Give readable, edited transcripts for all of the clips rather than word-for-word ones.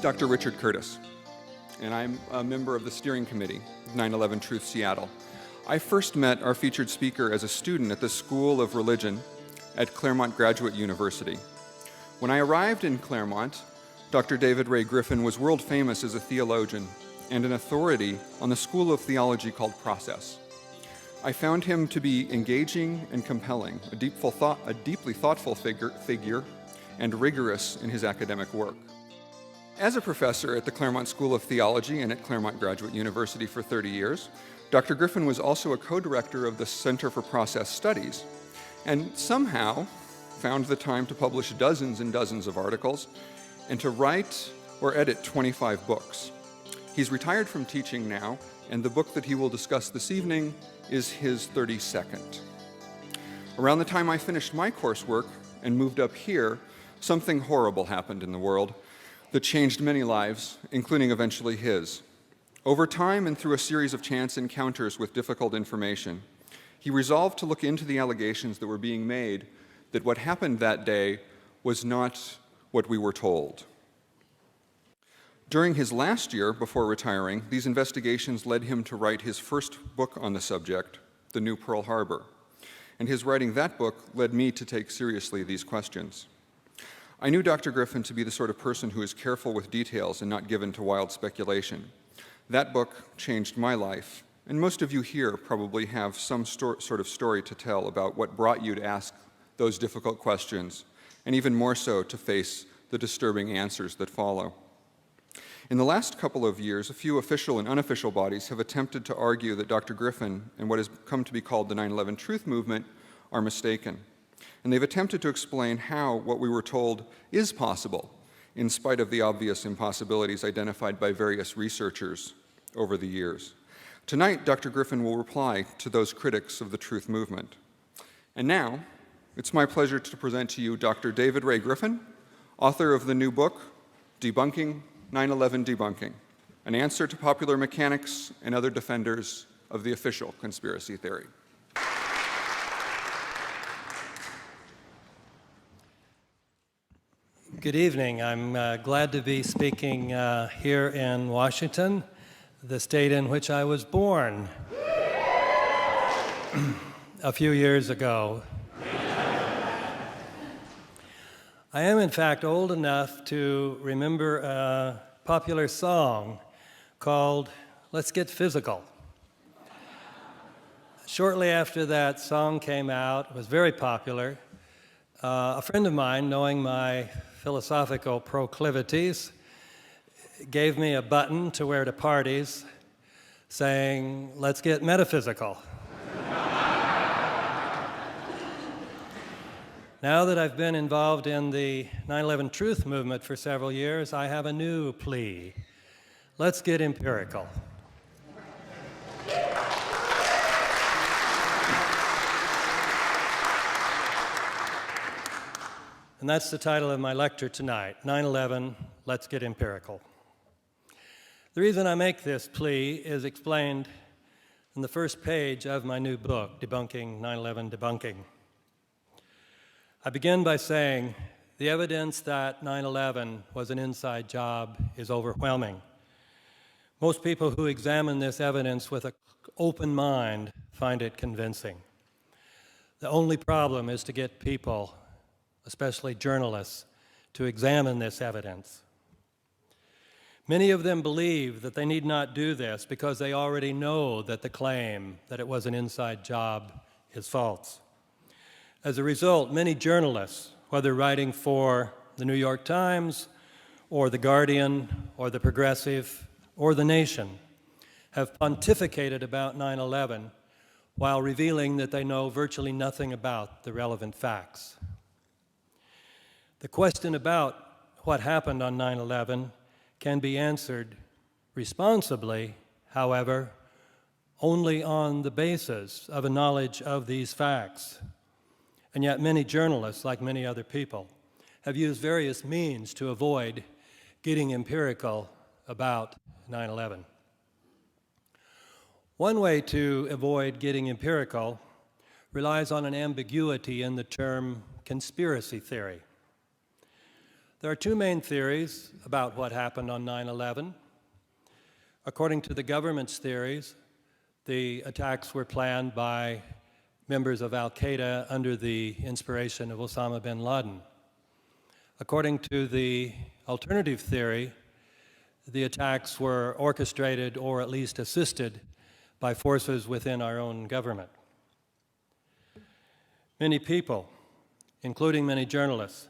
Dr. Richard Curtis, and I'm a member of the steering committee of 9/11 Truth Seattle. I first met our featured speaker as a student at the School of Religion at Claremont Graduate University. When I arrived in Claremont, Dr. David Ray Griffin was world famous as a theologian and an authority on the school of theology called Process. I found him to be engaging and compelling, a deeply thoughtful figure, and rigorous in his academic work. As a professor at the Claremont School of Theology and at Claremont Graduate University for 30 years, Dr. Griffin was also a co-director of the Center for Process Studies, and somehow found the time to publish dozens and dozens of articles and to write or edit 25 books. He's retired from teaching now, and the book that he will discuss this evening is his 32nd. Around the time I finished my coursework and moved up here, something horrible happened in the world that changed many lives, including eventually his. Over time and through a series of chance encounters with difficult information, he resolved to look into the allegations that were being made that what happened that day was not what we were told. During his last year before retiring, these investigations led him to write his first book on the subject, The New Pearl Harbor. And his writing that book led me to take seriously these questions. I knew Dr. Griffin to be the sort of person who is careful with details and not given to wild speculation. That book changed my life, and most of you here probably have some sort of story to tell about what brought you to ask those difficult questions, and even more so to face the disturbing answers that follow. In the last couple of years, a few official and unofficial bodies have attempted to argue that Dr. Griffin and what has come to be called the 9/11 Truth Movement are mistaken. And they've attempted to explain how what we were told is possible, in spite of the obvious impossibilities identified by various researchers over the years. Tonight, Dr. Griffin will reply to those critics of the truth movement. And now, it's my pleasure to present to you Dr. David Ray Griffin, author of the new book, Debunking 9/11 Debunking, an answer to popular mechanics and other defenders of the official conspiracy theory. Good evening. I'm glad to be speaking here in Washington, the state in which I was born a few years ago. I am, in fact, old enough to remember a popular song called Let's Get Physical. Shortly after that song came out, it was very popular. A friend of mine, knowing my philosophical proclivities, gave me a button to wear to parties saying, "Let's get metaphysical." Now that I've been involved in the 9/11 Truth Movement for several years, I have a new plea. Let's get empirical. And that's the title of my lecture tonight, 9/11, Let's Get Empirical. The reason I make this plea is explained in the first page of my new book, Debunking 9/11 Debunking. I begin by saying the evidence that 9/11 was an inside job is overwhelming. Most people who examine this evidence with an open mind find it convincing. The only problem is to get people, especially journalists, to examine this evidence. Many of them believe that they need not do this because they already know that the claim that it was an inside job is false. As a result, many journalists, whether writing for the New York Times or The Guardian or The Progressive or The Nation, have pontificated about 9/11 while revealing that they know virtually nothing about the relevant facts. The question about what happened on 9/11 can be answered responsibly, however, only on the basis of a knowledge of these facts. And yet many journalists, like many other people, have used various means to avoid getting empirical about 9/11. One way to avoid getting empirical relies on an ambiguity in the term conspiracy theory. There are two main theories about what happened on 9/11. According to the government's theories, the attacks were planned by members of al-Qaeda under the inspiration of Osama bin Laden. According to the alternative theory, the attacks were orchestrated or at least assisted by forces within our own government. Many people, including many journalists,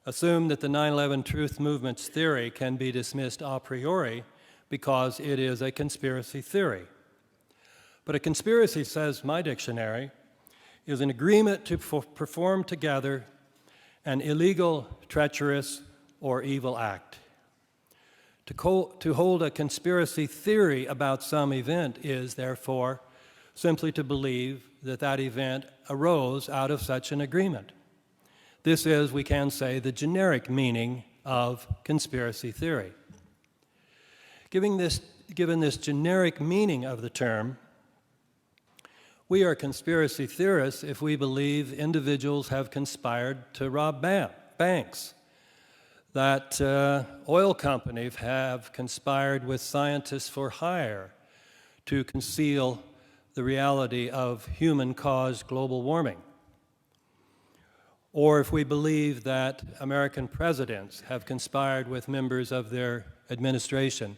assume that the 9/11 Truth Movement's theory can be dismissed a priori because it is a conspiracy theory. But a conspiracy, says my dictionary, is an agreement to perform together an illegal, treacherous, or evil act. To hold a conspiracy theory about some event is, therefore, simply to believe that that event arose out of such an agreement. This is, we can say, the generic meaning of conspiracy theory. Given this generic meaning of the term, we are conspiracy theorists if we believe individuals have conspired to rob banks, that oil companies have conspired with scientists for hire to conceal the reality of human-caused global warming, or if we believe that American presidents have conspired with members of their administration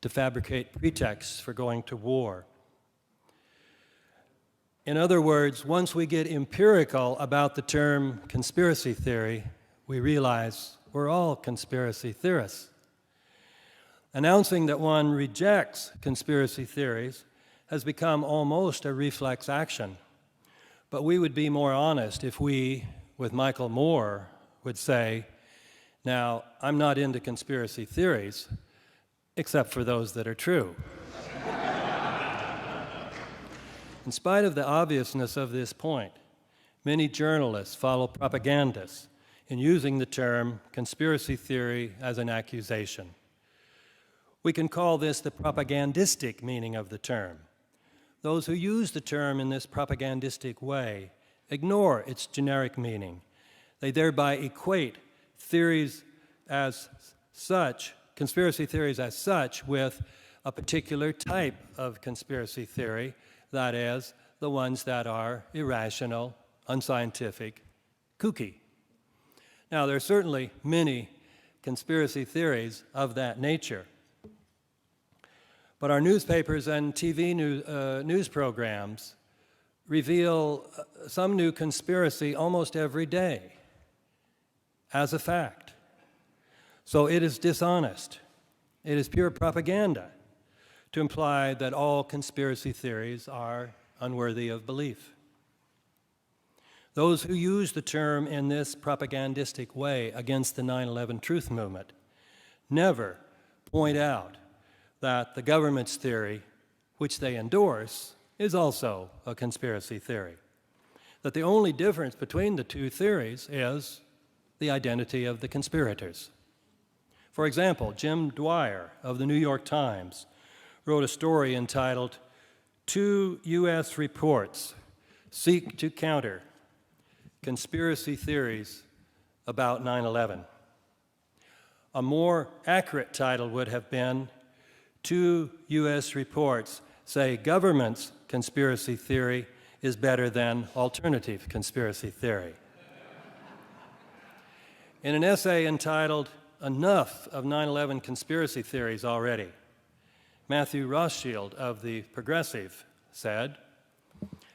to fabricate pretexts for going to war. In other words, once we get empirical about the term conspiracy theory, we realize we're all conspiracy theorists. Announcing that one rejects conspiracy theories has become almost a reflex action. But we would be more honest if we, with Michael Moore, would say, now, I'm not into conspiracy theories, except for those that are true. In spite of the obviousness of this point, many journalists follow propagandists in using the term conspiracy theory as an accusation. We can call this the propagandistic meaning of the term. Those who use the term in this propagandistic way ignore its generic meaning. They thereby equate theories as such, conspiracy theories as such, with a particular type of conspiracy theory, that is, the ones that are irrational, unscientific, kooky. Now, there are certainly many conspiracy theories of that nature. But our newspapers and TV news programs reveal some new conspiracy almost every day as a fact. So it is dishonest. It is pure propaganda to imply that all conspiracy theories are unworthy of belief. Those who use the term in this propagandistic way against the 9/11 Truth Movement never point out that the government's theory, which they endorse, is also a conspiracy theory. That the only difference between the two theories is the identity of the conspirators. For example, Jim Dwyer of the New York Times wrote a story entitled, "Two U.S. Reports Seek to Counter Conspiracy Theories About 9/11. A more accurate title would have been, "Two U.S. Reports Say Government's Conspiracy Theory is Better Than Alternative Conspiracy Theory." In an essay entitled, "Enough of 9/11 Conspiracy Theories Already," Matthew Rothschild of The Progressive said,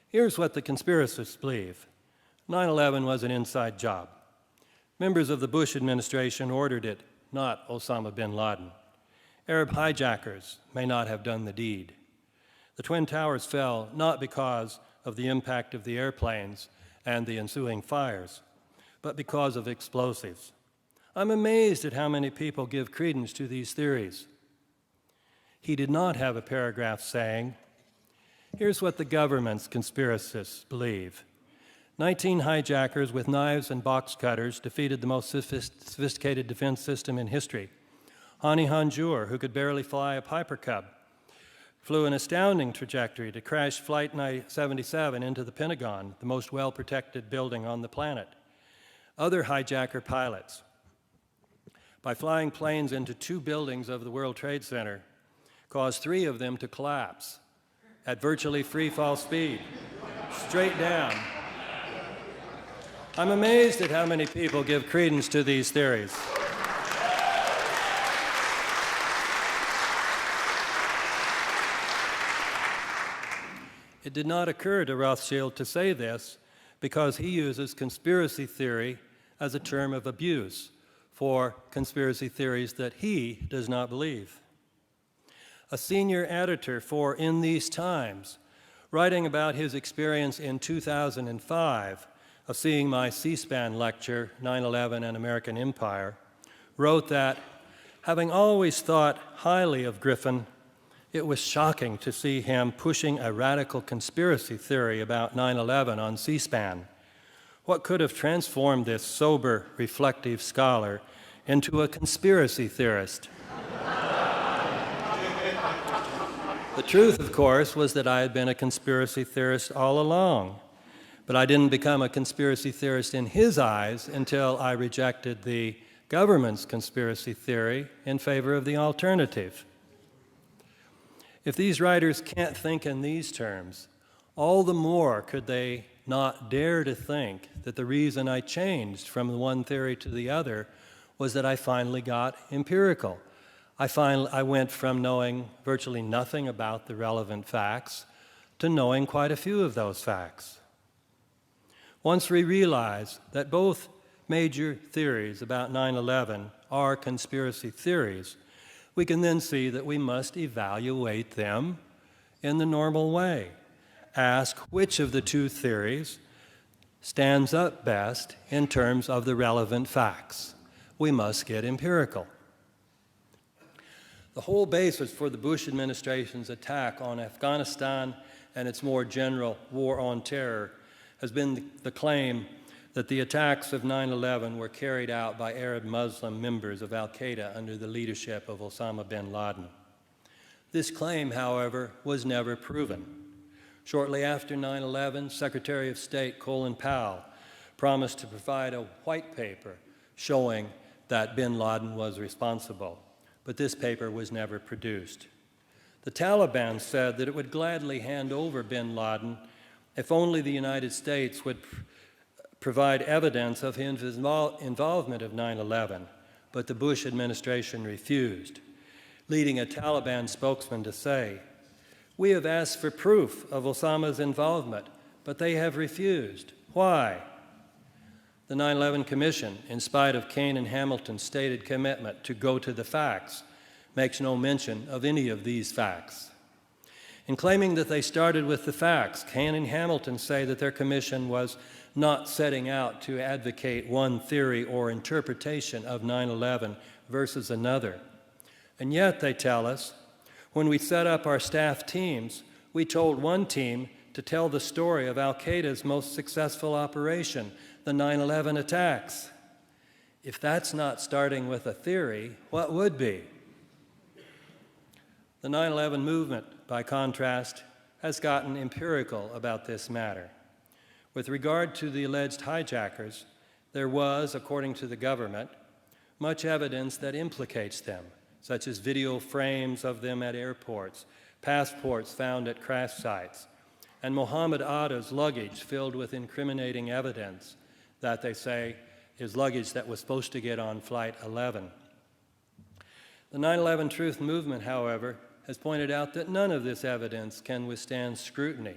"Here's what the conspiracists believe. 9/11 was an inside job. Members of the Bush administration ordered it, not Osama bin Laden. Arab hijackers may not have done the deed. The Twin Towers fell not because of the impact of the airplanes and the ensuing fires, but because of explosives. I'm amazed at how many people give credence to these theories." He did not have a paragraph saying, "Here's what the government's conspiracists believe. 19 hijackers with knives and box cutters defeated the most sophisticated defense system in history. Hani Hanjour, who could barely fly a Piper Cub, flew an astounding trajectory to crash Flight 77 into the Pentagon, the most well-protected building on the planet. Other hijacker pilots by flying planes into 2 buildings of the World Trade Center, caused 3 of them to collapse at virtually free fall speed, straight down. I'm amazed at how many people give credence to these theories. It did not occur to Rothschild to say this because he uses conspiracy theory as a term of abuse for conspiracy theories that he does not believe. A senior editor for In These Times, writing about his experience in 2005 of seeing my C-SPAN lecture, 9/11 and American Empire, wrote that, having always thought highly of Griffin, it was shocking to see him pushing a radical conspiracy theory about 9/11 on C-SPAN. What could have transformed this sober, reflective scholar into a conspiracy theorist? The truth, of course, was that I had been a conspiracy theorist all along, but I didn't become a conspiracy theorist in his eyes until I rejected the government's conspiracy theory in favor of the alternative. If these writers can't think in these terms, all the more could they not dare to think that the reason I changed from the one theory to the other was that I finally got empirical. I went from knowing virtually nothing about the relevant facts to knowing quite a few of those facts. Once we realize that both major theories about 9/11 are conspiracy theories, we can then see that we must evaluate them in the normal way. Ask which of the 2 theories stands up best in terms of the relevant facts. We must get empirical. The whole basis for the Bush administration's attack on Afghanistan and its more general war on terror has been the claim that the attacks of 9/11 were carried out by Arab Muslim members of al-Qaeda under the leadership of Osama bin Laden. This claim, however, was never proven. Shortly after 9/11, Secretary of State Colin Powell promised to provide a white paper showing that bin Laden was responsible, but this paper was never produced. The Taliban said that it would gladly hand over bin Laden if only the United States would provide evidence of his involvement of 9/11, but the Bush administration refused, leading a Taliban spokesman to say, "We have asked for proof of Osama's involvement, but they have refused. Why?" The 9/11 Commission, in spite of Kane and Hamilton's stated commitment to go to the facts, makes no mention of any of these facts. In claiming that they started with the facts, Kane and Hamilton say that their commission was not setting out to advocate one theory or interpretation of 9/11 versus another. And yet, they tell us, when we set up our staff teams, we told one team to tell the story of al-Qaeda's most successful operation, the 9/11 attacks. If that's not starting with a theory, what would be? The 9/11 movement, by contrast, has gotten empirical about this matter. With regard to the alleged hijackers, there was, according to the government, much evidence that implicates them, such as video frames of them at airports, passports found at crash sites, and Mohammed Atta's luggage filled with incriminating evidence that they say is luggage that was supposed to get on Flight 11. The 9/11 Truth Movement, however, has pointed out that none of this evidence can withstand scrutiny.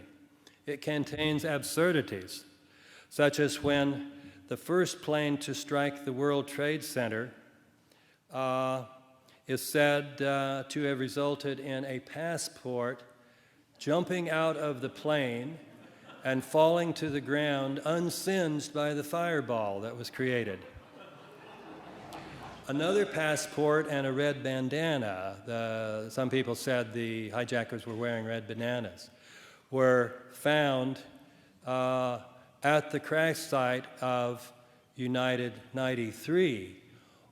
It contains absurdities, such as when the first plane to strike the World Trade Center is said to have resulted in a passport jumping out of the plane and falling to the ground unsinged by the fireball that was created. Another passport and a red bandana, some people said the hijackers were wearing red bandanas, were found at the crash site of United 93,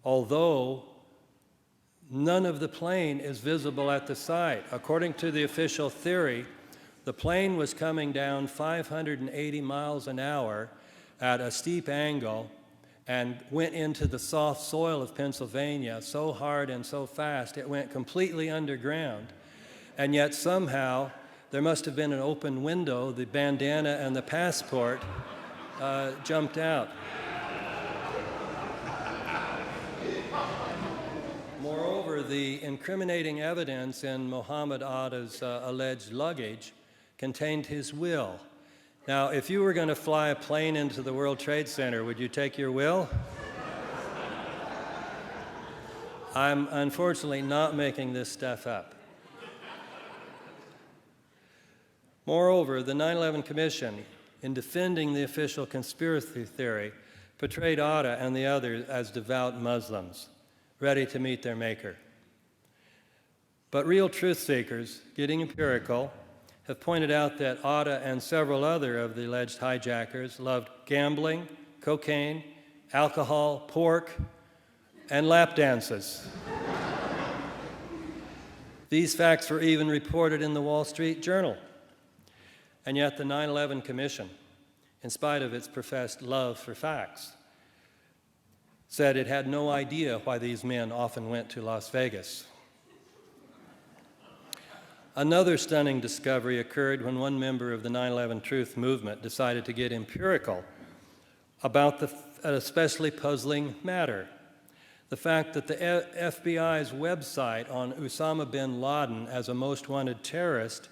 although none of the plane is visible at the site. According to the official theory, the plane was coming down 580 miles an hour at a steep angle and went into the soft soil of Pennsylvania so hard and so fast it went completely underground. And yet somehow there must have been an open window, the bandana and the passport jumped out. Moreover, the incriminating evidence in Muhammad Atta's alleged luggage contained his will. Now, if you were going to fly a plane into the World Trade Center, would you take your will? I'm unfortunately not making this stuff up. Moreover, the 9/11 Commission, in defending the official conspiracy theory, portrayed Atta and the others as devout Muslims, ready to meet their maker. But real truth seekers, getting empirical, have pointed out that Atta and several other of the alleged hijackers loved gambling, cocaine, alcohol, pork, and lap dances. These facts were even reported in the Wall Street Journal. And yet the 9/11 Commission, in spite of its professed love for facts, said it had no idea why these men often went to Las Vegas. Another stunning discovery occurred when one member of the 9/11 Truth movement decided to get empirical about an especially puzzling matter. The fact that the FBI's website on Osama bin Laden as a most wanted terrorist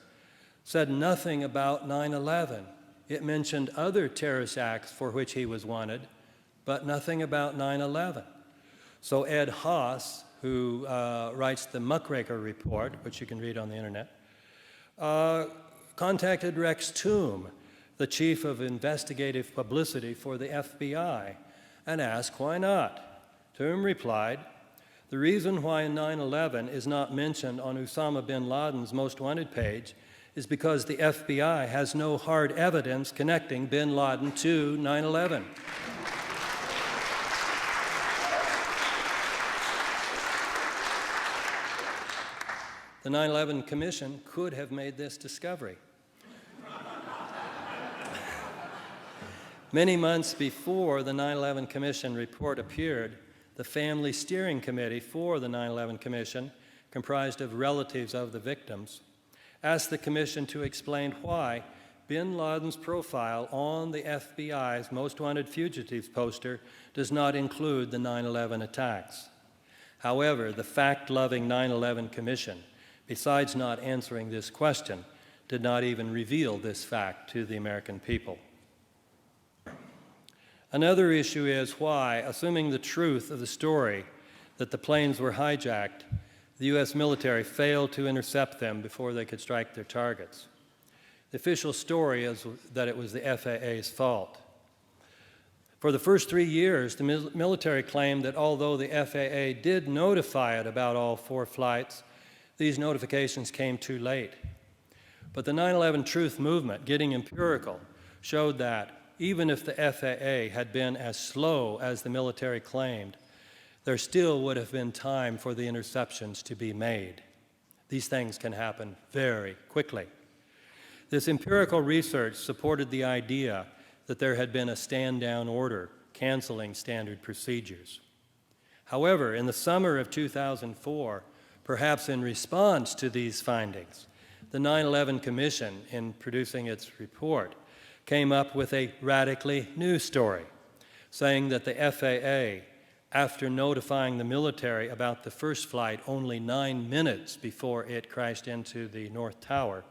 said nothing about 9/11. It mentioned other terrorist acts for which he was wanted, but nothing about 9/11. So Ed Haas, who writes the Muckraker Report, which you can read on the internet, contacted Rex Toome, the chief of investigative publicity for the FBI, and asked why not. Toome replied, "The reason why 9/11 is not mentioned on Osama bin Laden's most wanted page is because the FBI has no hard evidence connecting bin Laden to 9/11. The 9/11 Commission could have made this discovery. Many months before the 9/11 Commission report appeared, the Family Steering Committee for the 9/11 Commission, comprised of relatives of the victims, asked the Commission to explain why bin Laden's profile on the FBI's Most Wanted Fugitives poster does not include the 9/11 attacks. However, the fact-loving 9/11 Commission, besides not answering this question, did not even reveal this fact to the American people. Another issue is why, assuming the truth of the story that the planes were hijacked, the U.S. military failed to intercept them before they could strike their targets. The official story is that it was the FAA's fault. For the first 3 years, the military claimed that although the FAA did notify it about all 4 flights, these notifications came too late. But the 9/11 Truth movement, getting empirical, showed that even if the FAA had been as slow as the military claimed, there still would have been time for the interceptions to be made. These things can happen very quickly. This empirical research supported the idea that there had been a stand-down order canceling standard procedures. However, in the summer of 2004, perhaps in response to these findings, the 9/11 Commission, in producing its report, came up with a radically new story, saying that the FAA, after notifying the military about the first flight only 9 minutes before it crashed into the North Tower,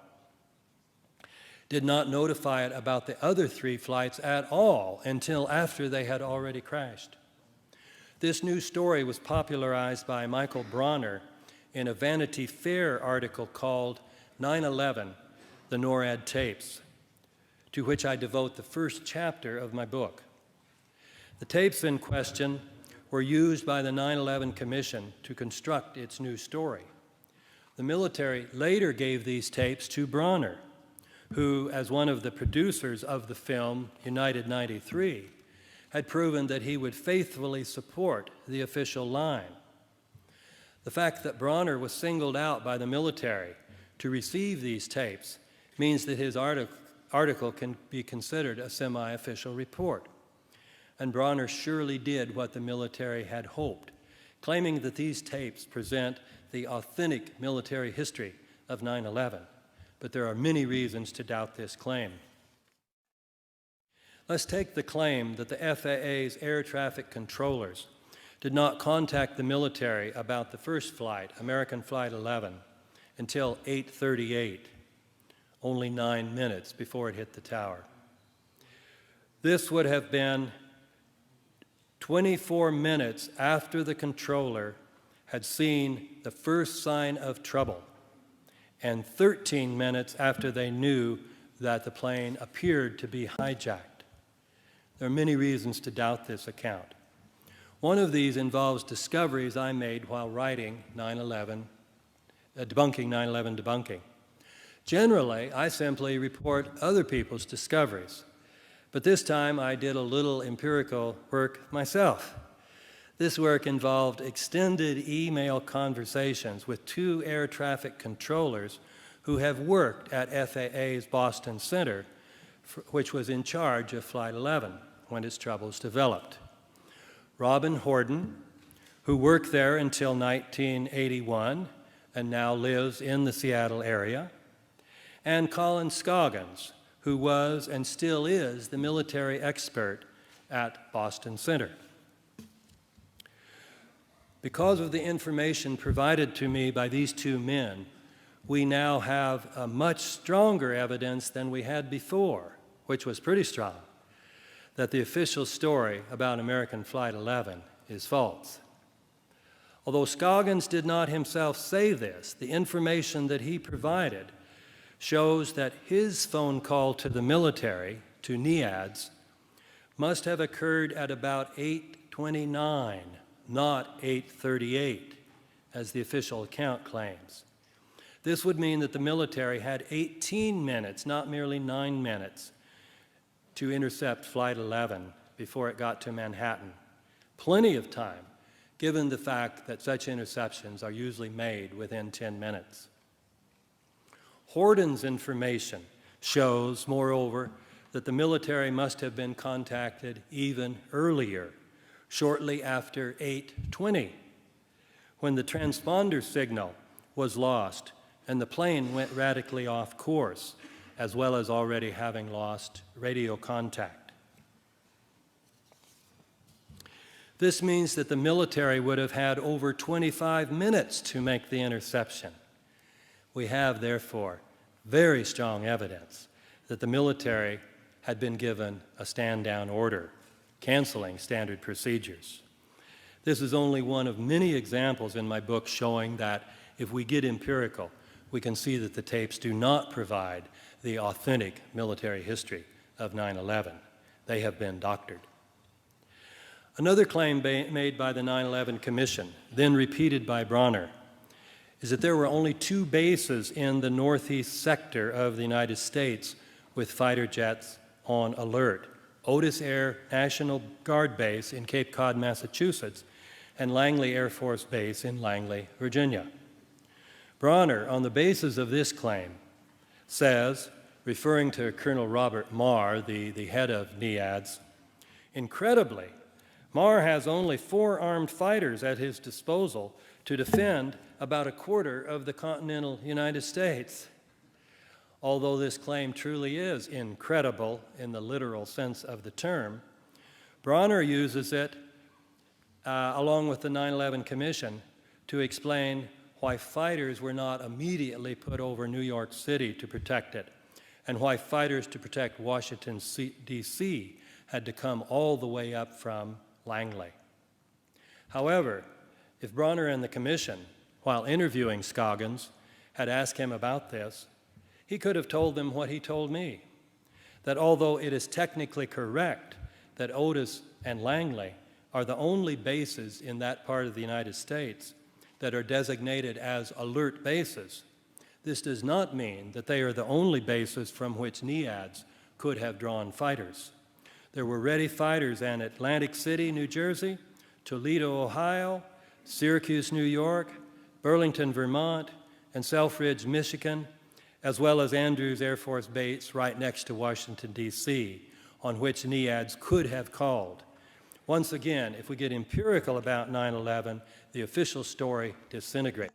did not notify it about the other 3 flights at all until after they had already crashed. This new story was popularized by Michael Bronner in a Vanity Fair article called 9/11, The NORAD Tapes, to which I devote the first chapter of my book. The tapes in question were used by the 9/11 Commission to construct its new story. The military later gave these tapes to Bronner, who, as one of the producers of the film United 93, had proven that he would faithfully support the official line. The fact that Bronner was singled out by the military to receive these tapes means that his article can be considered a semi-official report. and Bronner surely did what the military had hoped, claiming that these tapes present the authentic military history of 9/11. But there are many reasons to doubt this claim. Let's take the claim that the FAA's air traffic controllers did not contact the military about the first flight, American Flight 11, until 8:38, only 9 minutes before it hit the tower. This would have been 24 minutes after the controller had seen the first sign of trouble, and 13 minutes after they knew that the plane appeared to be hijacked. There are many reasons to doubt this account. One of these involves discoveries I made while writing 9/11, Debunking 9/11 Debunking. Generally, I simply report other people's discoveries, but this time I did a little empirical work myself. This work involved extended email conversations with 2 air traffic controllers who have worked at FAA's Boston Center, which was in charge of Flight 11 when its troubles developed. Robin Horden, who worked there until 1981 and now lives in the Seattle area, and Colin Scoggins, who was and still is the military expert at Boston Center. Because of the information provided to me by these 2 men, we now have a much stronger evidence than we had before, which was pretty strong, that the official story about American Flight 11 is false. Although Scoggins did not himself say this, the information that he provided shows that his phone call to the military, to NEADS, must have occurred at about 8:29, not 8:38, as the official account claims. This would mean that the military had 18 minutes, not merely 9 minutes, to intercept Flight 11 before it got to Manhattan. Plenty of time, given the fact that such interceptions are usually made within 10 minutes. Horden's information shows, moreover, that the military must have been contacted even earlier, shortly after 8:20, when the transponder signal was lost and the plane went radically off course, as well as already having lost radio contact. This means that the military would have had over 25 minutes to make the interception. We have, therefore, very strong evidence that the military had been given a stand-down order, canceling standard procedures. This is only one of many examples in my book showing that if we get empirical, we can see that the tapes do not provide the authentic military history of 9/11. They have been doctored. Another claim made by the 9/11 Commission, then repeated by Bronner, is that there were only 2 bases in the northeast sector of the United States with fighter jets on alert: Otis Air National Guard Base in Cape Cod, Massachusetts, and Langley Air Force Base in Langley, Virginia. Bronner, on the basis of this claim, says, referring to Colonel Robert Marr, the head of NEADS, incredibly, Marr has only 4 armed fighters at his disposal to defend about a quarter of the continental United States. Although this claim truly is incredible in the literal sense of the term, Bronner uses it, along with the 9/11 Commission, to explain why fighters were not immediately put over New York City to protect it, and why fighters to protect Washington, D.C. had to come all the way up from Langley. However, if Bronner and the Commission, while interviewing Scoggins, had asked him about this, he could have told them what he told me, that although it is technically correct that Otis and Langley are the only bases in that part of the United States that are designated as alert bases, this does not mean that they are the only bases from which NEADS could have drawn fighters. There were ready fighters in Atlantic City, New Jersey, Toledo, Ohio, Syracuse, New York, Burlington, Vermont, and Selfridge, Michigan, as well as Andrews Air Force Base right next to Washington, D.C., on which NEADS could have called Once again, if we get empirical about 9/11, the official story disintegrates.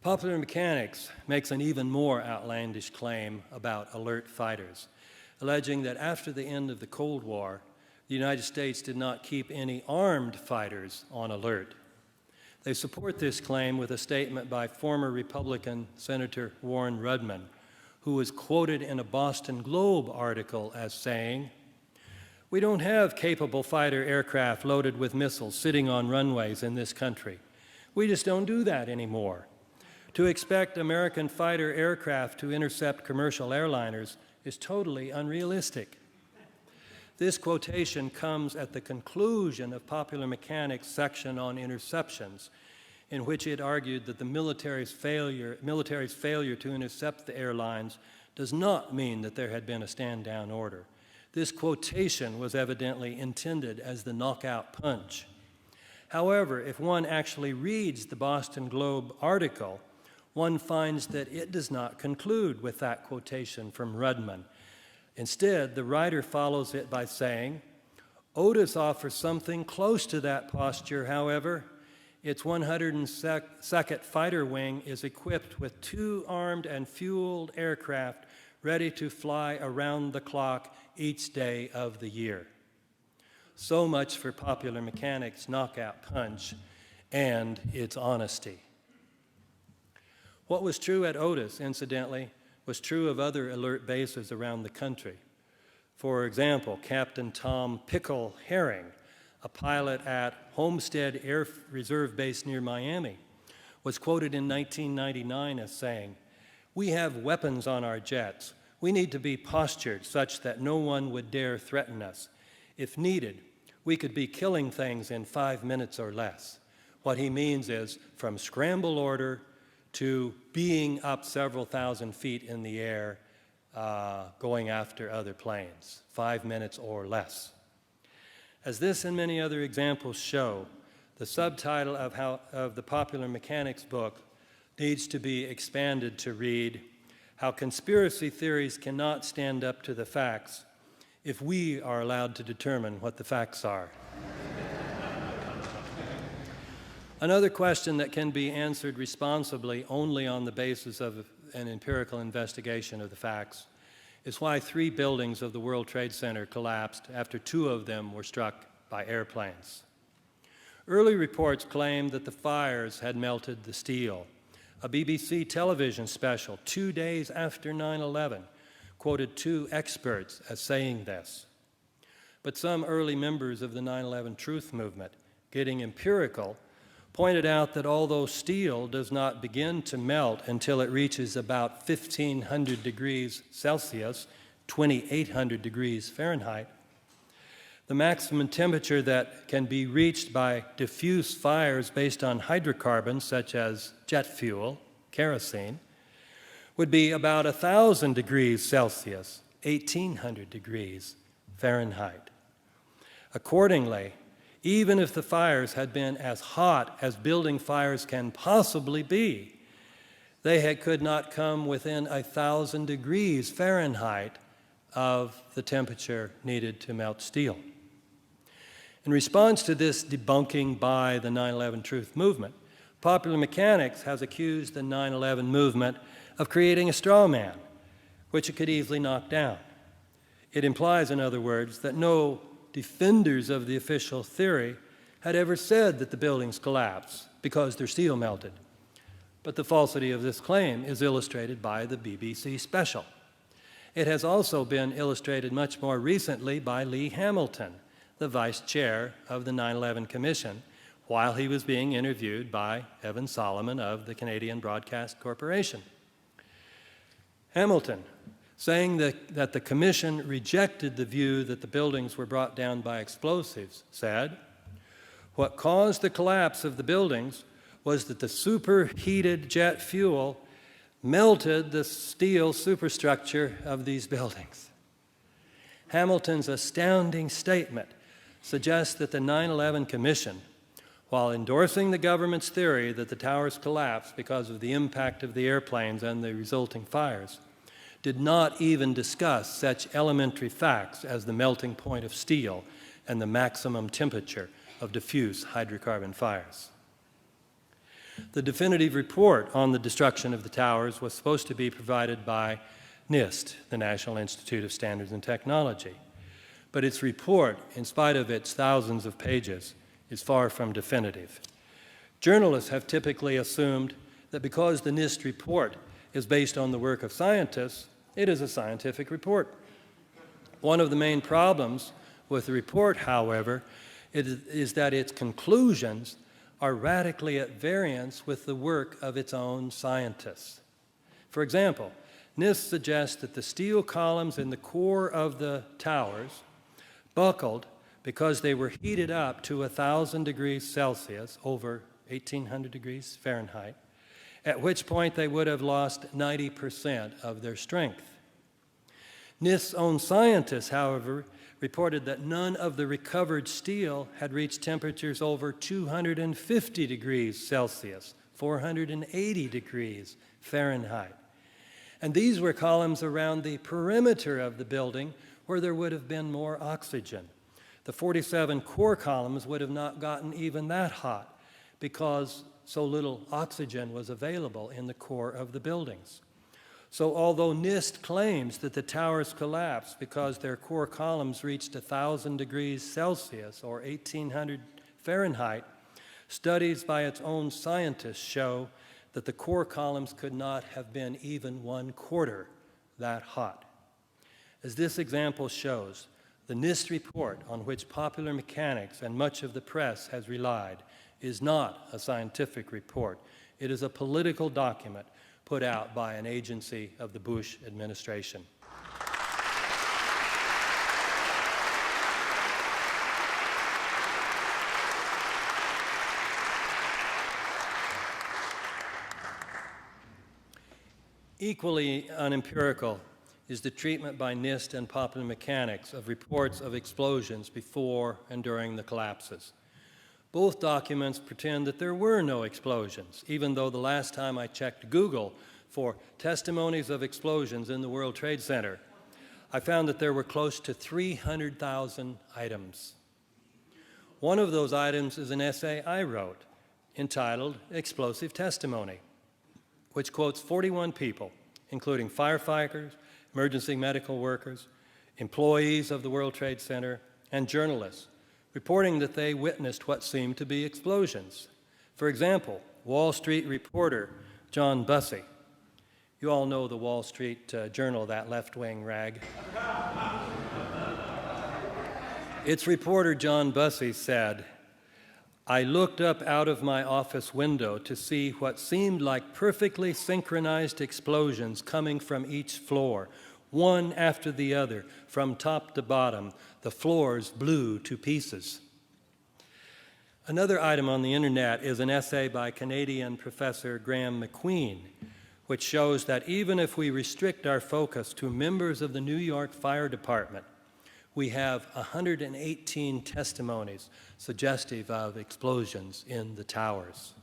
Popular mechanics makes an even more outlandish claim about alert fighters, alleging that after the end of the Cold War, the United States did not keep any armed fighters on alert. They support this claim with a statement by former Republican Senator Warren Rudman, who was quoted in a Boston Globe article as saying, "We don't have capable fighter aircraft loaded with missiles sitting on runways in this country. We just don't do that anymore. To expect American fighter aircraft to intercept commercial airliners is totally unrealistic." This quotation comes at the conclusion of Popular Mechanics' section on interceptions, in which it argued that the military's failure to intercept the airlines does not mean that there had been a stand-down order. This quotation was evidently intended as the knockout punch. However, if one actually reads the Boston Globe article, one finds that it does not conclude with that quotation from Rudman. Instead, the writer follows it by saying, "Otis offers something close to that posture, however. Its 102nd Fighter Wing is equipped with 2 armed and fueled aircraft ready to fly around the clock each day of the year." So much for Popular Mechanics' knockout punch and its honesty. What was true at Otis, incidentally, was true of other alert bases around the country. For example, Captain Tom Pickle Herring, a pilot at Homestead Air Reserve Base near Miami, was quoted in 1999 as saying, "We have weapons on our jets. We need to be postured such that no one would dare threaten us. If needed, we could be killing things in 5 minutes or less." What he means is from scramble order to being up several thousand feet in the air, going after other planes, 5 minutes or less. As this and many other examples show, the subtitle of the Popular Mechanics book needs to be expanded to read, "How Conspiracy Theories Cannot Stand Up to the Facts If We Are Allowed to Determine What the Facts Are." Another question that can be answered responsibly only on the basis of an empirical investigation of the facts is why 3 buildings of the World Trade Center collapsed after 2 of them were struck by airplanes. Early reports claimed that the fires had melted the steel. A BBC television special 2 days after 9/11 quoted 2 experts as saying this. But some early members of the 9/11 Truth Movement, getting empirical, pointed out that although steel does not begin to melt until it reaches about 1,500 degrees Celsius, 2,800 degrees Fahrenheit, the maximum temperature that can be reached by diffuse fires based on hydrocarbons such as jet fuel, kerosene, would be about 1,000 degrees Celsius, 1,800 degrees Fahrenheit. Accordingly, even if the fires had been as hot as building fires can possibly be, they could not come within 1,000 degrees Fahrenheit of the temperature needed to melt steel. In response to this debunking by the 9/11 Truth Movement, Popular Mechanics has accused the 9/11 movement of creating a straw man, which it could easily knock down. It implies, in other words, that no defenders of the official theory had ever said that the buildings collapsed because their steel melted. But the falsity of this claim is illustrated by the BBC special. It has also been illustrated much more recently by Lee Hamilton, the vice chair of the 9/11 Commission, while he was being interviewed by Evan Solomon of the Canadian Broadcast Corporation. Hamilton, saying that the Commission rejected the view that the buildings were brought down by explosives, said, "What caused the collapse of the buildings was that the superheated jet fuel melted the steel superstructure of these buildings." Hamilton's astounding statement suggests that the 9/11 Commission, while endorsing the government's theory that the towers collapsed because of the impact of the airplanes and the resulting fires, did not even discuss such elementary facts as the melting point of steel and the maximum temperature of diffuse hydrocarbon fires. The definitive report on the destruction of the towers was supposed to be provided by NIST, the National Institute of Standards and Technology. But its report, in spite of its thousands of pages, is far from definitive. Journalists have typically assumed that because the NIST report is based on the work of scientists, it is a scientific report. One of the main problems with the report, however, is that its conclusions are radically at variance with the work of its own scientists. For example, NIST suggests that the steel columns in the core of the towers buckled because they were heated up to 1,000 degrees Celsius, over 1,800 degrees Fahrenheit, at which point they would have lost 90% of their strength. NIST's own scientists, however, reported that none of the recovered steel had reached temperatures over 250 degrees Celsius, 480 degrees Fahrenheit. And these were columns around the perimeter of the building where there would have been more oxygen. The 47 core columns would have not gotten even that hot because so little oxygen was available in the core of the buildings. So although NIST claims that the towers collapsed because their core columns reached 1,000 degrees Celsius or 1,800 Fahrenheit, studies by its own scientists show that the core columns could not have been even 1/4 that hot. As this example shows, the NIST report on which popular mechanics and much of the press has relied is not a scientific report. It is a political document put out by an agency of the Bush administration. Equally unempirical is the treatment by NIST and popular mechanics of reports of explosions before and during the collapses. Both documents pretend that there were no explosions, even though the last time I checked Google for testimonies of explosions in the World Trade Center, I found that there were close to 300,000 items. One of those items is an essay I wrote entitled Explosive Testimony, which quotes 41 people, including firefighters, emergency medical workers, employees of the World Trade Center, and journalists, reporting that they witnessed what seemed to be explosions. For example, Wall Street reporter John Bussey. You all know the Wall Street Journal, that left-wing rag. Its reporter John Bussey said, "I looked up out of my office window to see what seemed like perfectly synchronized explosions coming from each floor, one after the other, from top to bottom. The floors blew to pieces." Another item on the internet is an essay by Canadian professor Graham McQueen, which shows that even if we restrict our focus to members of the New York Fire Department, we have 118 testimonies suggestive of explosions in the towers.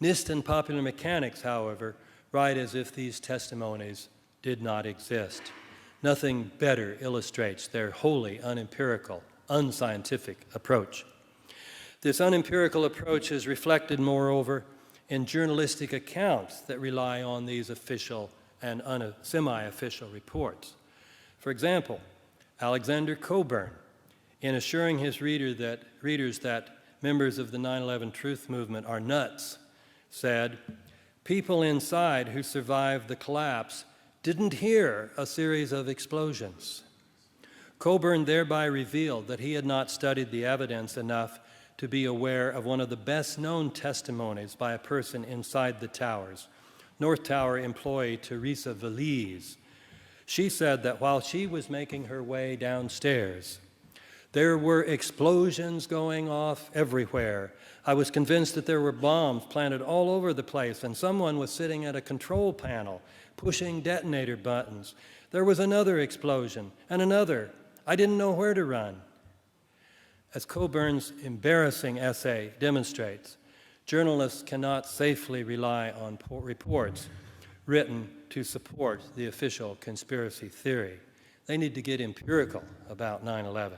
NIST and popular mechanics, however, write as if these testimonies did not exist. Nothing better illustrates their wholly unempirical, unscientific approach. This unempirical approach is reflected, moreover, in journalistic accounts that rely on these official and semi-official reports. For example, Alexander Cockburn, in assuring his readers that members of the 9/11 Truth Movement are nuts, said, "People inside who survived the collapse didn't hear a series of explosions." Cockburn thereby revealed that he had not studied the evidence enough to be aware of one of the best-known testimonies by a person inside the towers, North Tower employee Teresa Valise. She said that while she was making her way downstairs, there were explosions going off everywhere. I was convinced that there were bombs planted all over the place, and someone was sitting at a control panel, pushing detonator buttons. There was another explosion, and another. I didn't know where to run. As Cockburn's embarrassing essay demonstrates, journalists cannot safely rely on reports written to support the official conspiracy theory. They need to get empirical about 9/11.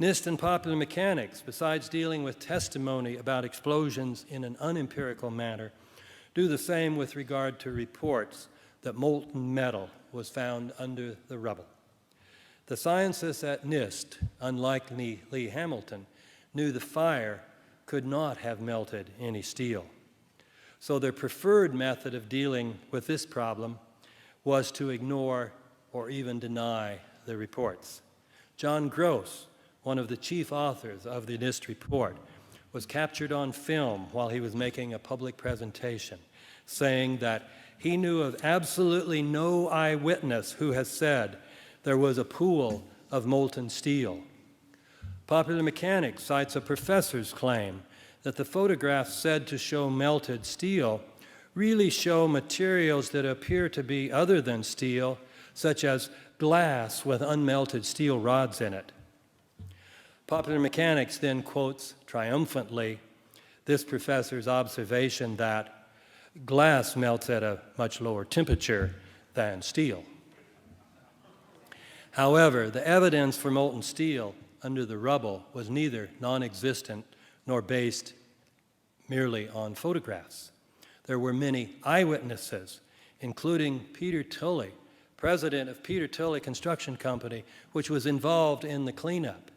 NIST and Popular Mechanics, besides dealing with testimony about explosions in an unempirical manner, do the same with regard to reports that molten metal was found under the rubble. The scientists at NIST, unlike Lee Hamilton, knew the fire could not have melted any steel. So their preferred method of dealing with this problem was to ignore or even deny the reports. John Gross, one of the chief authors of the NIST report, was captured on film while he was making a public presentation, saying that he knew of absolutely no eyewitness who has said there was a pool of molten steel. Popular Mechanics cites a professor's claim that the photographs said to show melted steel really show materials that appear to be other than steel, such as glass with unmelted steel rods in it. Popular Mechanics then quotes triumphantly this professor's observation that glass melts at a much lower temperature than steel. However, the evidence for molten steel under the rubble was neither non-existent nor based merely on photographs. There were many eyewitnesses, including Peter Tully, president of Peter Tully Construction Company, which was involved in the cleanup.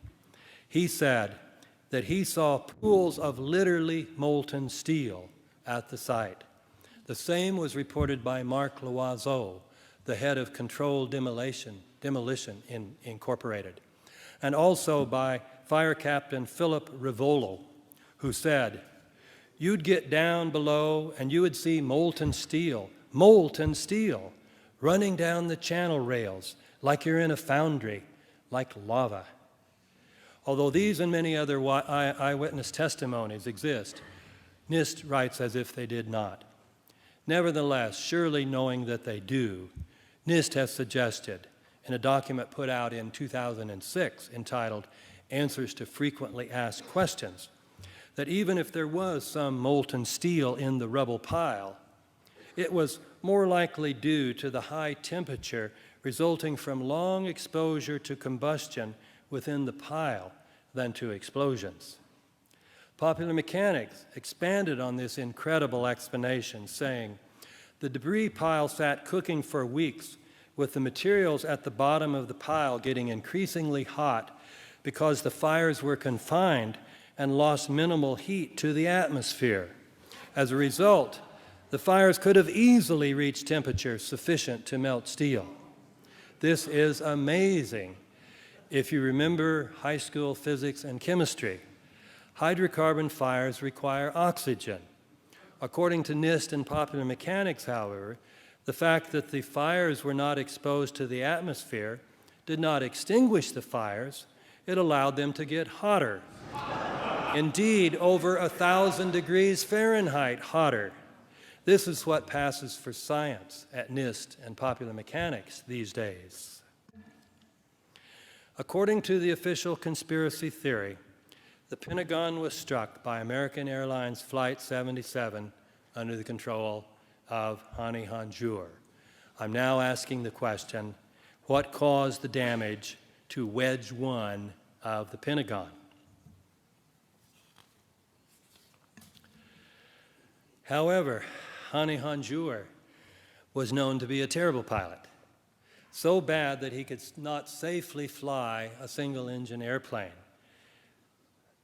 He said that he saw pools of literally molten steel at the site. The same was reported by Mark Loiseau, the head of Controlled Demolition Incorporated, and also by Fire Captain Philip Rivolo, who said, "You'd get down below and you would see molten steel, running down the channel rails like you're in a foundry, like lava." Although these and many other eyewitness testimonies exist, NIST writes as if they did not. Nevertheless, surely knowing that they do, NIST has suggested in a document put out in 2006 entitled Answers to Frequently Asked Questions, that even if there was some molten steel in the rubble pile, it was more likely due to the high temperature resulting from long exposure to combustion within the pile than to explosions. Popular Mechanics expanded on this incredible explanation, saying, "The debris pile sat cooking for weeks, with the materials at the bottom of the pile getting increasingly hot because the fires were confined and lost minimal heat to the atmosphere. As a result, the fires could have easily reached temperatures sufficient to melt steel." This is amazing. If you remember high school physics and chemistry, hydrocarbon fires require oxygen. According to NIST and Popular Mechanics, however, the fact that the fires were not exposed to the atmosphere did not extinguish the fires, it allowed them to get hotter. Indeed, over 1,000 degrees Fahrenheit hotter. This is what passes for science at NIST and Popular Mechanics these days. According to the official conspiracy theory, the Pentagon was struck by American Airlines Flight 77 under the control of Hani Hanjour. I'm now asking the question, what caused the damage to Wedge 1 of the Pentagon? However, Hani Hanjour was known to be a terrible pilot, so bad that he could not safely fly a single-engine airplane.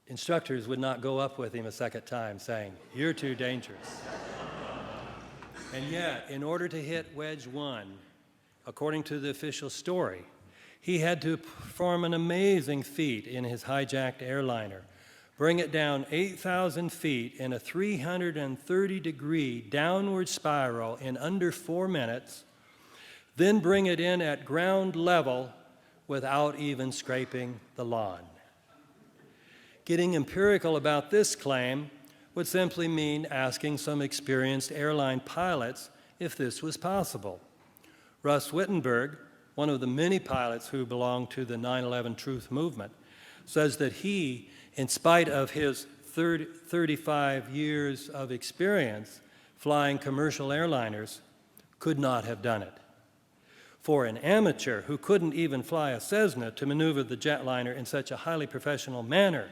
Instructors would not go up with him a second time, saying, "You're too dangerous." And yet, in order to hit Wedge 1, according to the official story, he had to perform an amazing feat in his hijacked airliner, bring it down 8,000 feet in a 330-degree downward spiral in under 4 minutes, then bring it in at ground level without even scraping the lawn. Getting empirical about this claim would simply mean asking some experienced airline pilots if this was possible. Russ Wittenberg, one of the many pilots who belong to the 9/11 Truth Movement, says that he, in spite of his 35 years of experience flying commercial airliners, could not have done it. For an amateur who couldn't even fly a Cessna to maneuver the jetliner in such a highly professional manner,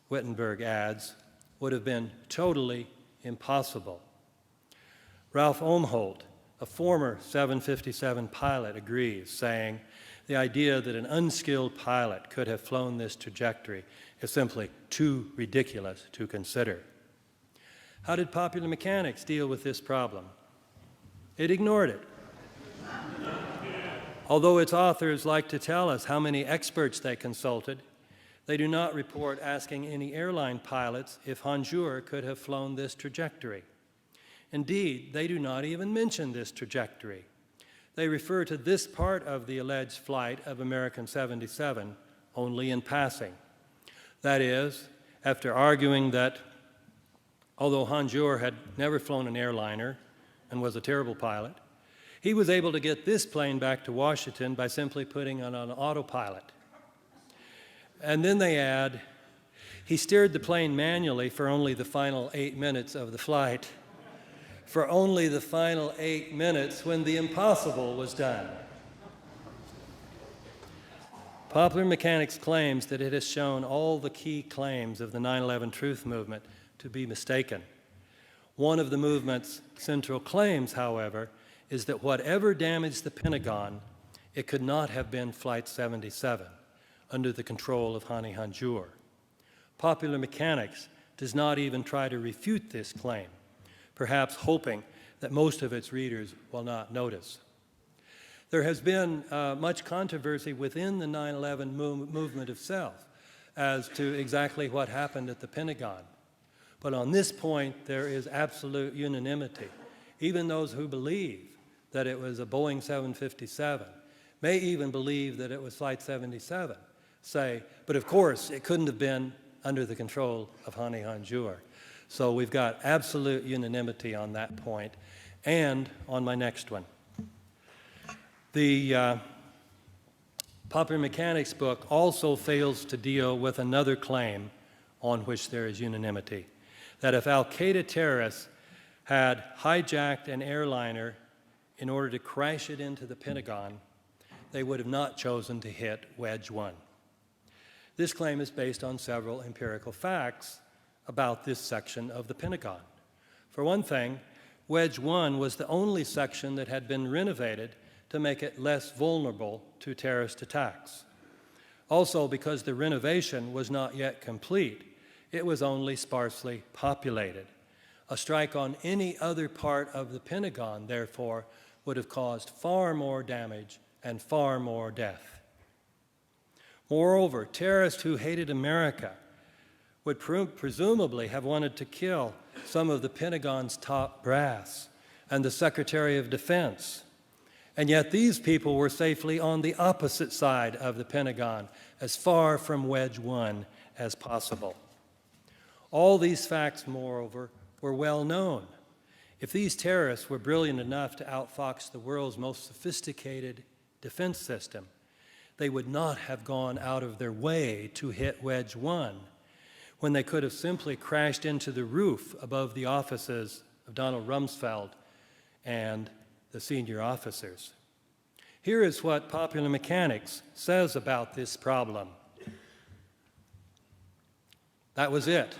Wittenberg adds, would have been totally impossible. Ralph Omholt, a former 757 pilot, agrees, saying, the idea that an unskilled pilot could have flown this trajectory is simply too ridiculous to consider. How did Popular Mechanics deal with this problem? It ignored it. Although its authors like to tell us how many experts they consulted, they do not report asking any airline pilots if Hanjour could have flown this trajectory. Indeed, they do not even mention this trajectory. They refer to this part of the alleged flight of American 77 only in passing. That is, after arguing that although Hanjour had never flown an airliner and was a terrible pilot, he was able to get this plane back to Washington by simply putting it on autopilot. And then they add, he steered the plane manually for only the final 8 minutes of the flight, for only the final 8 minutes when the impossible was done. Popular Mechanics claims that it has shown all the key claims of the 9/11 truth movement to be mistaken. One of the movement's central claims, however, is that whatever damaged the Pentagon, it could not have been Flight 77 under the control of Hani Hanjour. Popular Mechanics does not even try to refute this claim, perhaps hoping that most of its readers will not notice. There has been much controversy within the 9/11 movement itself as to exactly what happened at the Pentagon. But on this point, there is absolute unanimity. Even those who believe that it was a Boeing 757 may even believe that it was Flight 77, say, but of course, it couldn't have been under the control of Hani Hanjour. So we've got absolute unanimity on that point. And on my next one. The Popular Mechanics book also fails to deal with another claim on which there is unanimity, that if al-Qaeda terrorists had hijacked an airliner in order to crash it into the Pentagon, they would have not chosen to hit Wedge 1. This claim is based on several empirical facts about this section of the Pentagon. For one thing, Wedge 1 was the only section that had been renovated to make it less vulnerable to terrorist attacks. Also, because the renovation was not yet complete, it was only sparsely populated. A strike on any other part of the Pentagon, therefore, would have caused far more damage and far more death. Moreover, terrorists who hated America would presumably have wanted to kill some of the Pentagon's top brass and the Secretary of Defense. And yet these people were safely on the opposite side of the Pentagon, as far from Wedge 1 as possible. All these facts, moreover, were well known. If these terrorists were brilliant enough to outfox the world's most sophisticated defense system, they would not have gone out of their way to hit Wedge 1 when they could have simply crashed into the roof above the offices of Donald Rumsfeld and the senior officers. Here is what Popular Mechanics says about this problem. That was it.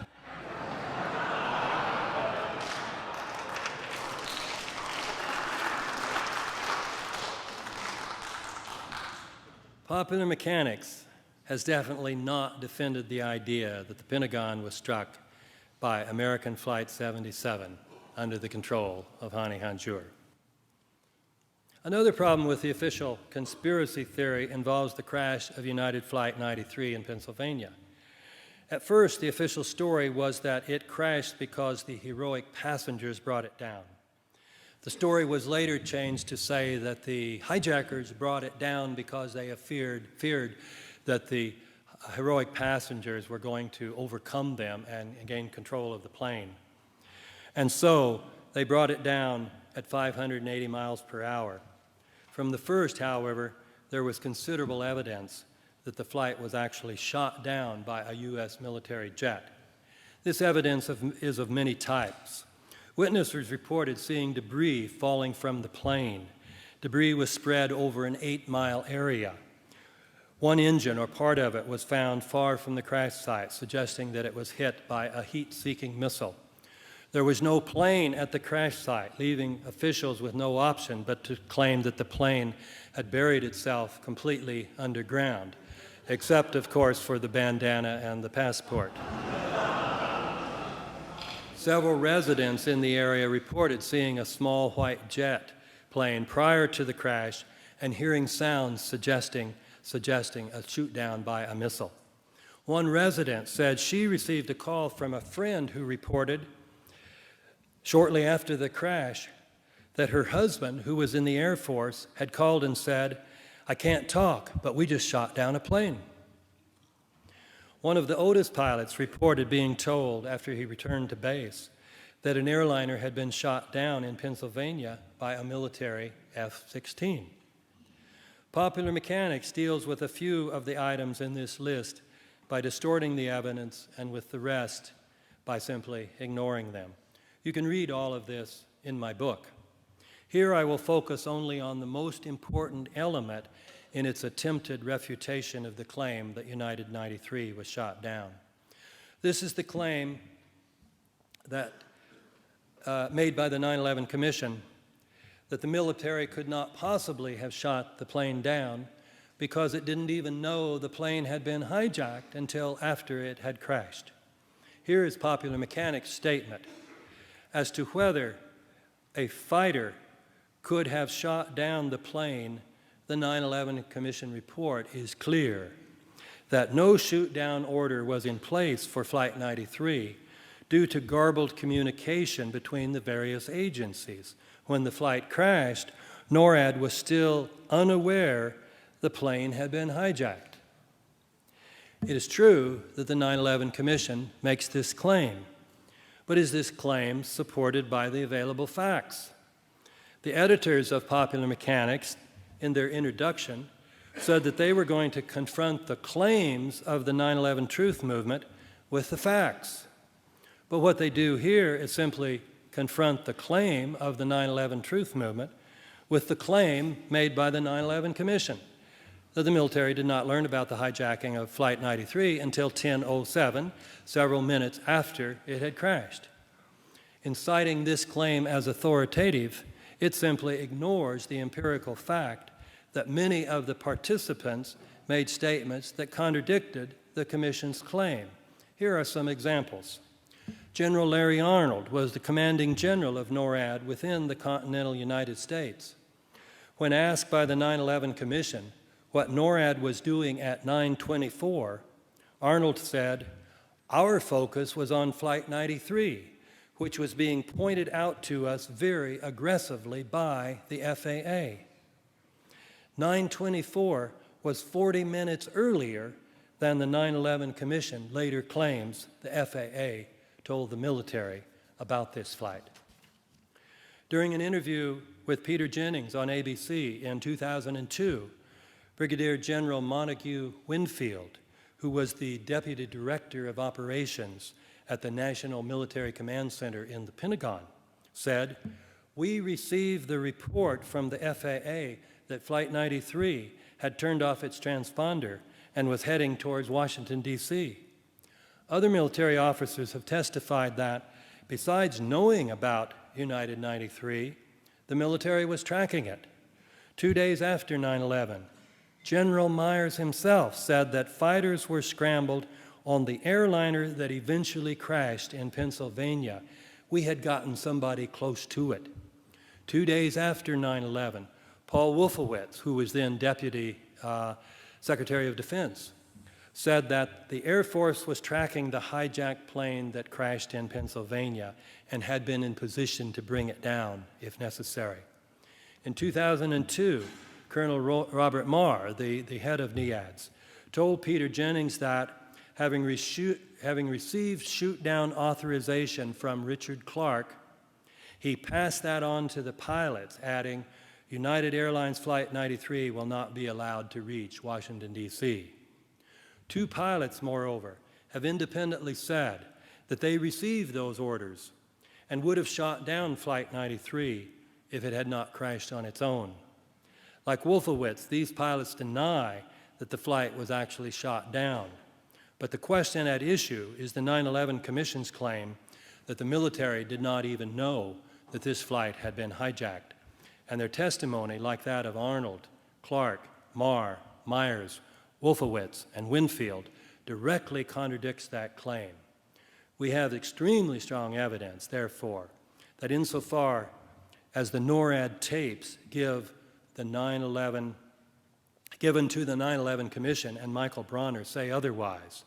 Popular Mechanics has definitely not defended the idea that the Pentagon was struck by American Flight 77 under the control of Hani Hanjour. Another problem with the official conspiracy theory involves the crash of United Flight 93 in Pennsylvania. At first, the official story was that it crashed because the heroic passengers brought it down. The story was later changed to say that the hijackers brought it down because they feared that the heroic passengers were going to overcome them and gain control of the plane. And so they brought it down at 580 miles per hour. From the first, however, there was considerable evidence that the flight was actually shot down by a U.S. military jet. This evidence is of many types. Witnesses reported seeing debris falling from the plane. Debris was spread over an 8-mile area. One engine or part of it was found far from the crash site, suggesting that it was hit by a heat-seeking missile. There was no plane at the crash site, leaving officials with no option but to claim that the plane had buried itself completely underground, except, of course, for the bandana and the passport. Several residents in the area reported seeing a small white jet plane prior to the crash and hearing sounds suggesting a shoot-down by a missile. One resident said she received a call from a friend who reported shortly after the crash that her husband, who was in the Air Force, had called and said, "I can't talk, but we just shot down a plane." One of the Otis pilots reported being told after he returned to base that an airliner had been shot down in Pennsylvania by a military F-16. Popular Mechanics deals with a few of the items in this list by distorting the evidence and with the rest by simply ignoring them. You can read all of this in my book. Here I will focus only on the most important element in its attempted refutation of the claim that United 93 was shot down. This is the claim that made by the 9/11 Commission that the military could not possibly have shot the plane down because it didn't even know the plane had been hijacked until after it had crashed. Here is Popular Mechanics' statement as to whether a fighter could have shot down the plane. The 9/11 Commission report is clear that no shoot-down order was in place for Flight 93 due to garbled communication between the various agencies. When the flight crashed, NORAD was still unaware the plane had been hijacked. It is true that the 9/11 Commission makes this claim, but is this claim supported by the available facts? The editors of Popular Mechanics, in their introduction, said that they were going to confront the claims of the 9/11 Truth Movement with the facts. But what they do here is simply confront the claim of the 9/11 Truth Movement with the claim made by the 9/11 Commission that the military did not learn about the hijacking of Flight 93 until 10:07, several minutes after it had crashed. In citing this claim as authoritative, it simply ignores the empirical fact that many of the participants made statements that contradicted the Commission's claim. Here are some examples. General Larry Arnold was the commanding general of NORAD within the continental United States. When asked by the 9/11 Commission what NORAD was doing at 9:24, Arnold said, "Our focus was on Flight 93, which was being pointed out to us very aggressively by the FAA. 9:24 was 40 minutes earlier than the 9/11 Commission later claims the FAA told the military about this flight." During an interview with Peter Jennings on ABC in 2002, Brigadier General Montague Winfield, who was the Deputy Director of Operations at the National Military Command Center in the Pentagon, said, "We received the report from the FAA that Flight 93 had turned off its transponder and was heading towards Washington, D.C. Other military officers have testified that, besides knowing about United 93, the military was tracking it. 2 days after 9/11, General Myers himself said that fighters were scrambled on the airliner that eventually crashed in Pennsylvania. We had gotten somebody close to it. 2 days after 9/11, Paul Wolfowitz, who was then Deputy Secretary of Defense, said that the Air Force was tracking the hijacked plane that crashed in Pennsylvania and had been in position to bring it down if necessary. In 2002, Colonel Robert Marr, the head of NEADS, told Peter Jennings that having received shoot-down authorization from Richard Clark, he passed that on to the pilots, adding, "United Airlines Flight 93 will not be allowed to reach Washington, D.C." 2 pilots, moreover, have independently said that they received those orders and would have shot down Flight 93 if it had not crashed on its own. Like Wolfowitz, these pilots deny that the flight was actually shot down. But the question at issue is the 9/11 Commission's claim that the military did not even know that this flight had been hijacked. And their testimony, like that of Arnold, Clark, Marr, Myers, Wolfowitz, and Winfield, directly contradicts that claim. We have extremely strong evidence, therefore, that insofar as the NORAD tapes given to the 9/11 Commission and Michael Bronner say otherwise,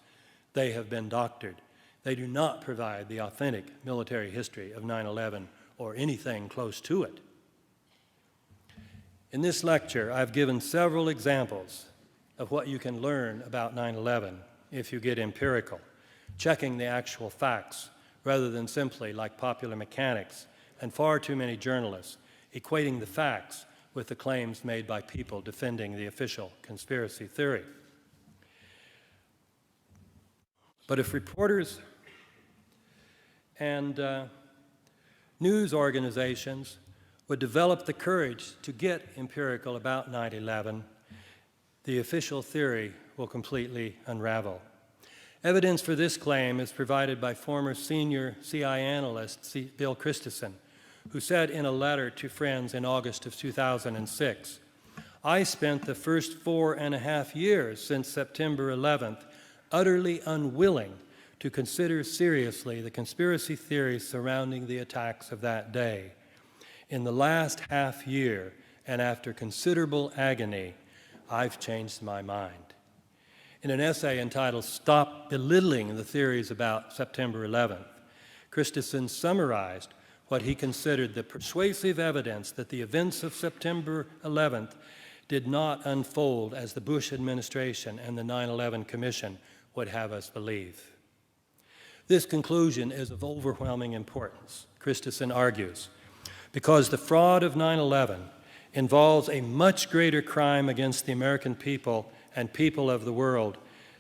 they have been doctored. They do not provide the authentic military history of 9/11 or anything close to it. In this lecture, I've given several examples of what you can learn about 9/11 if you get empirical, checking the actual facts rather than simply, like popular mechanics and far too many journalists, equating the facts with the claims made by people defending the official conspiracy theory. But if reporters and news organizations would develop the courage to get empirical about 9/11, the official theory will completely unravel. Evidence for this claim is provided by former senior CI analyst Bill Christensen, who said in a letter to friends in August of 2006, "I spent the first 4.5 years since September 11th utterly unwilling to consider seriously the conspiracy theories surrounding the attacks of that day. In the last half year, and after considerable agony, I've changed my mind." In an essay entitled "Stop Belittling the Theories About September 11th," Christensen summarized what he considered the persuasive evidence that the events of September 11th did not unfold as the Bush administration and the 9/11 Commission would have us believe. This conclusion is of overwhelming importance, Christensen argues, because the fraud of 9/11 involves a much greater crime against the American people and people of the world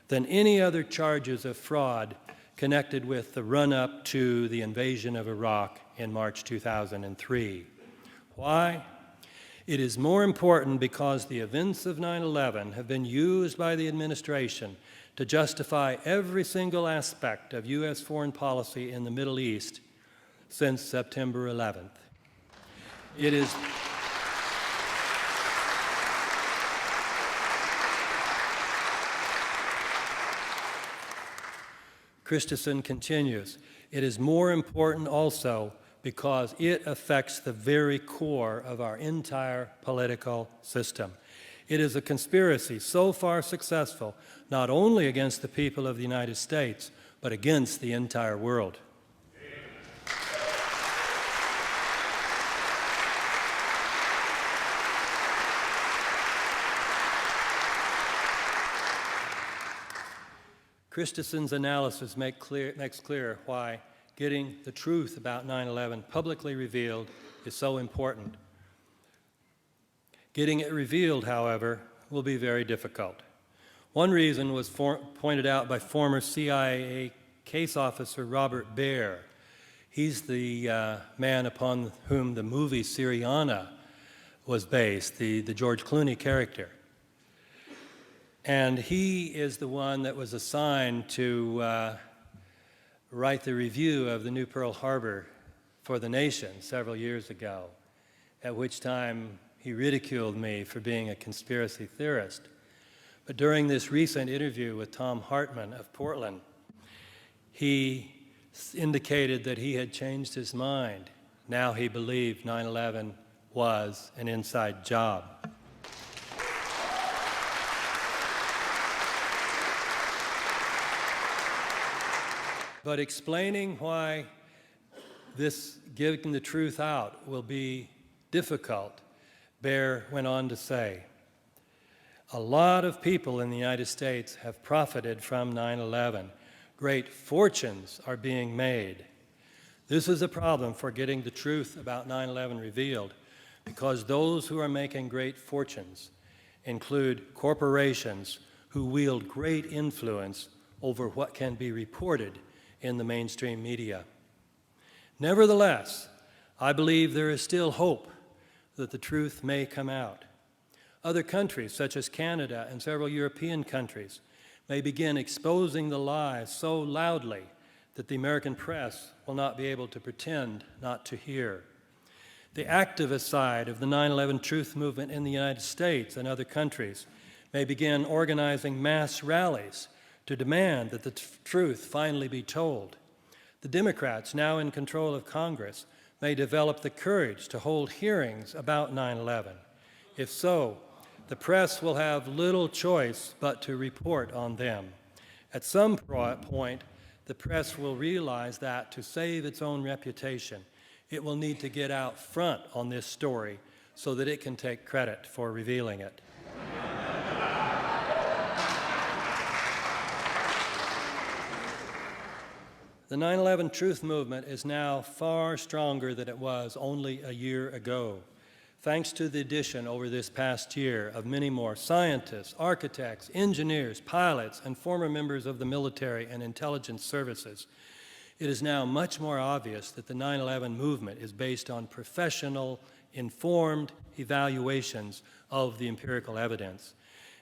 than any other charges of fraud connected with the run-up to the invasion of Iraq in March 2003. Why? It is more important because the events of 9/11 have been used by the administration to justify every single aspect of U.S. foreign policy in the Middle East since September 11th. It is Christensen continues, "It is more important also because it affects the very core of our entire political system. It is a conspiracy so far successful not only against the people of the United States, but against the entire world." Christensen's analysis makes clear why getting the truth about 9/11 publicly revealed is so important. Getting it revealed, however, will be very difficult. One reason was pointed out by former CIA case officer Robert Baer. He's the man upon whom the movie Syriana was based, the George Clooney character. And he is the one that was assigned to write the review of the new Pearl Harbor for The Nation several years ago, at which time he ridiculed me for being a conspiracy theorist. But during this recent interview with Tom Hartman of Portland, he indicated that he had changed his mind. Now he believed 9/11 was an inside job. But explaining why this getting the truth out will be difficult, Baer went on to say, "A lot of people in the United States have profited from 9/11. Great fortunes are being made. This is a problem for getting the truth about 9/11 revealed, because those who are making great fortunes include corporations who wield great influence over what can be reported in the mainstream media. Nevertheless, I believe there is still hope that the truth may come out. Other countries, such as Canada and several European countries, may begin exposing the lies so loudly that the American press will not be able to pretend not to hear. The activist side of the 9/11 truth movement in the United States and other countries may begin organizing mass rallies to demand that the truth finally be told. The Democrats, now in control of Congress, may develop the courage to hold hearings about 9/11. If so, the press will have little choice but to report on them. At some point, the press will realize that to save its own reputation, it will need to get out front on this story so that it can take credit for revealing it. The 9/11 truth movement is now far stronger than it was only a year ago, thanks to the addition over this past year of many more scientists, architects, engineers, pilots, and former members of the military and intelligence services. It is now much more obvious that the 9/11 movement is based on professional, informed evaluations of the empirical evidence,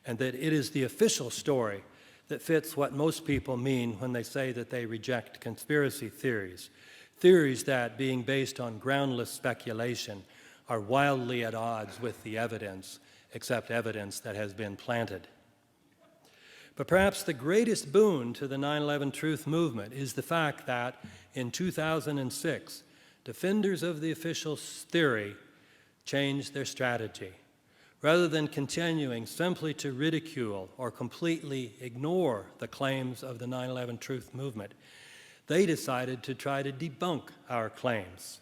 and that it is the official story that fits what most people mean when they say that they reject conspiracy theories, theories that, being based on groundless speculation, are wildly at odds with the evidence, except evidence that has been planted. But perhaps the greatest boon to the 9/11 truth movement is the fact that in 2006, defenders of the official theory changed their strategy. Rather than continuing simply to ridicule or completely ignore the claims of the 9/11 truth movement, they decided to try to debunk our claims.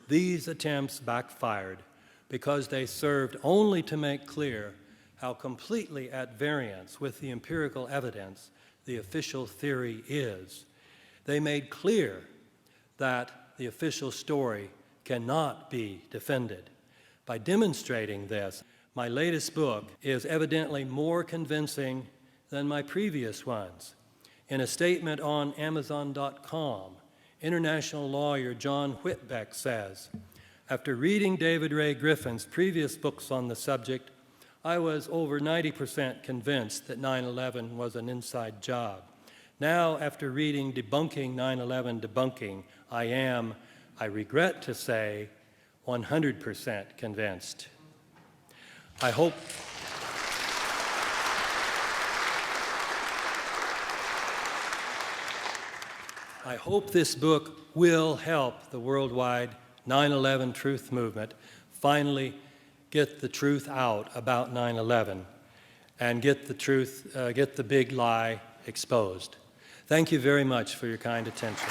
These attempts backfired because they served only to make clear how completely at variance with the empirical evidence the official theory is. They made clear that the official story cannot be defended. By demonstrating this, my latest book is evidently more convincing than my previous ones. In a statement on Amazon.com, international lawyer John Whitbeck says, "After reading David Ray Griffin's previous books on the subject, I was over 90% convinced that 9/11 was an inside job. Now, after reading Debunking 9/11 Debunking, I regret to say, 100% convinced." I hope this book will help the worldwide 9/11 truth movement finally get the truth out about 9/11 and get the big lie exposed. Thank you very much for your kind attention.